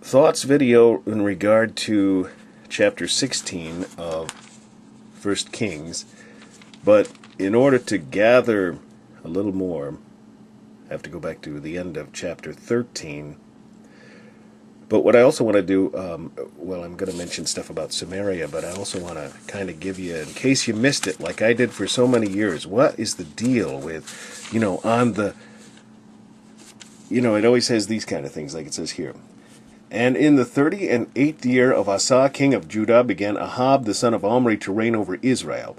thoughts video in regard to chapter 16 of 1 Kings, but in order to gather a little more, I have to go back to the end of chapter 13. But what I also want to do, well, I'm going to mention stuff about Samaria, but I also want to kind of give you, in case you missed it, like I did for so many years, what is the deal with, on the, it always says these kind of things, like it says here. And in the 38th year of Asa, king of Judah, began Ahab, the son of Omri, to reign over Israel.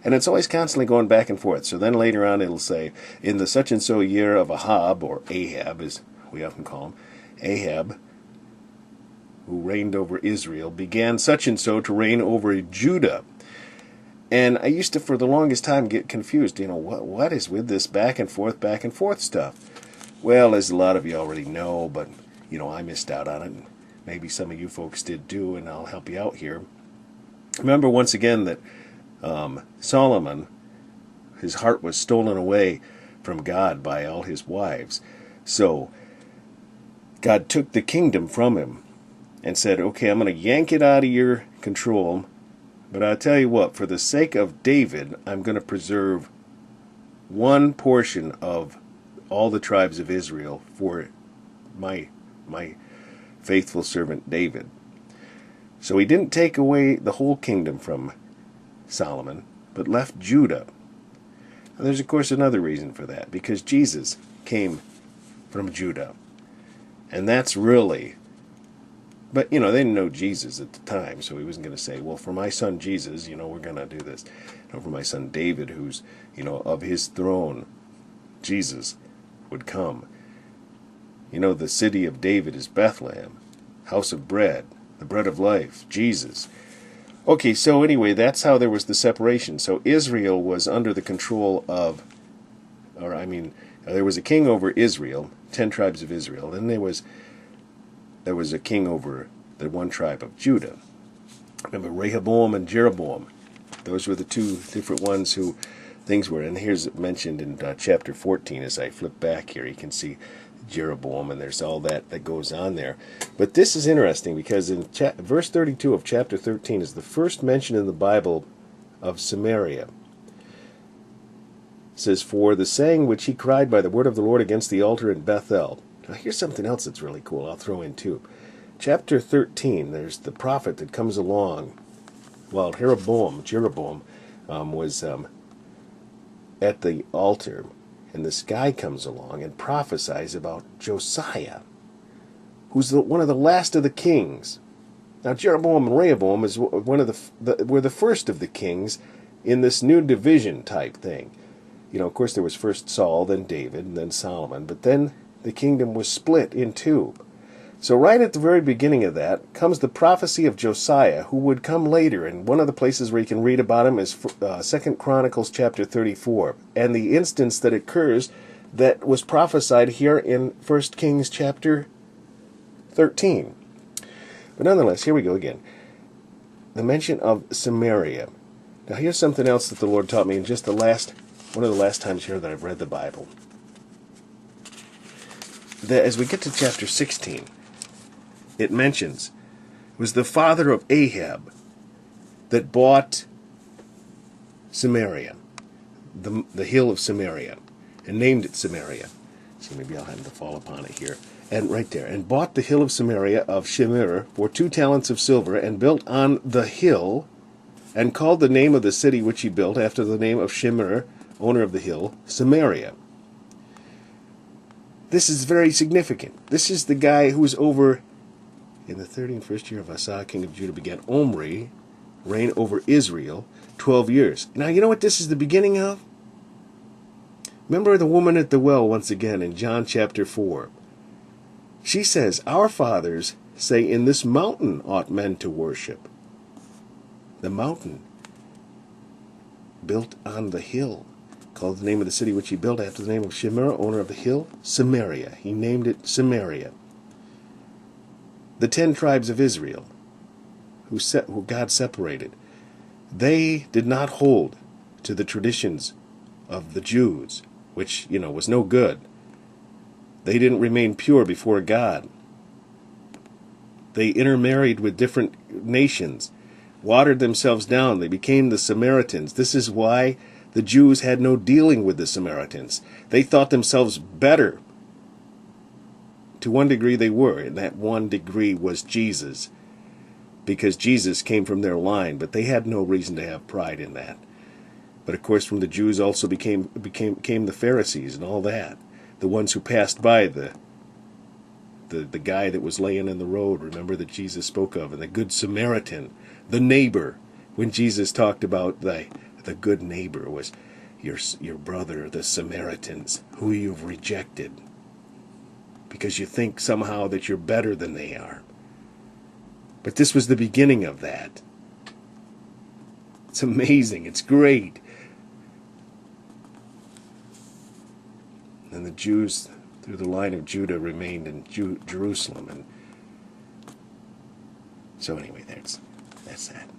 And it's always constantly going back and forth. So then later on it'll say, in the such-and-so year of Ahab, or Ahab, as we often call him, Ahab, who reigned over Israel, began such-and-so to reign over Judah. And I used to, for the longest time, get confused. What is with this back and forth stuff? Well, as a lot of you already know, but, I missed out on it. And maybe some of you folks did too, and I'll help you out here. Remember once again that Solomon, his heart was stolen away from God by all his wives. So God took the kingdom from him and said, okay, I'm going to yank it out of your control, but I'll tell you what, for the sake of David, I'm going to preserve one portion of all the tribes of Israel for my faithful servant David. So he didn't take away the whole kingdom from Solomon, but left Judah. And there's, of course, another reason for that, because Jesus came from Judah. And that's really... But, they didn't know Jesus at the time, so he wasn't going to say, well, for my son Jesus, we're going to do this. For my son David, who's, of his throne, Jesus would come. The city of David is Bethlehem, house of bread, the bread of life, Jesus. Okay, so anyway, that's how there was the separation. So Israel was under the control of, there was a king over Israel, 10 tribes of Israel. Then there was a king over the one tribe of Judah. Remember Rehoboam and Jeroboam. Those were the two different ones who things were. And here's it mentioned in chapter 14. As I flip back here, you can see Jeroboam, and there's all that goes on there. But this is interesting because in verse 32 of chapter 13 is the first mention in the Bible of Samaria. It says, for the saying which he cried by the word of the Lord against the altar in Bethel. Now here's something else that's really cool I'll throw in too. Chapter 13, there's the prophet that comes along. Well, Jeroboam was at the altar, and this guy comes along and prophesies about Josiah, who's one of the last of the kings. Now, Jeroboam and Rehoboam is were the first of the kings in this new division type thing. Of course, there was first Saul, then David, and then Solomon, but then the kingdom was split in two. So right at the very beginning of that comes the prophecy of Josiah, who would come later. And one of the places where you can read about him is 2 Chronicles chapter 34. And the instance that occurs that was prophesied here in 1 Kings chapter 13. But nonetheless, here we go again. The mention of Samaria. Now here's something else that the Lord taught me in just one of the last times here that I've read the Bible. That as we get to chapter 16, it mentions, it was the father of Ahab that bought Samaria, the hill of Samaria, and named it Samaria. So maybe I'll have to fall upon it here. And right there, and bought the hill of Samaria of Shemer for 2 talents of silver, and built on the hill, and called the name of the city which he built after the name of Shemer, owner of the hill, Samaria. This is very significant. This is the guy who was over, in the 31st year of Asa, king of Judah, began Omri, reign over Israel, 12 years. Now, you know what this is the beginning of? Remember the woman at the well once again in John chapter 4. She says, our fathers say, in this mountain ought men to worship. The mountain built on the hill, called the name of the city which he built after the name of Shemer, owner of the hill, Samaria. He named it Samaria. The 10 tribes of Israel, who God separated, they did not hold to the traditions of the Jews, which, was no good. They didn't remain pure before God. They intermarried with different nations, watered themselves down. They became the Samaritans. This is why the Jews had no dealing with the Samaritans. They thought themselves better. To one degree they were, and that one degree was Jesus, because Jesus came from their line, but they had no reason to have pride in that. But of course from the Jews also came the Pharisees and all that, the ones who passed by the guy that was laying in the road, remember, that Jesus spoke of, and the good Samaritan, the neighbor, when Jesus talked about the good neighbor was your brother, the Samaritans, who you've rejected, because you think somehow that you're better than they are. But this was the beginning of that. It's amazing. It's great. And the Jews, through the line of Judah, remained in Jerusalem. And so anyway, that's that.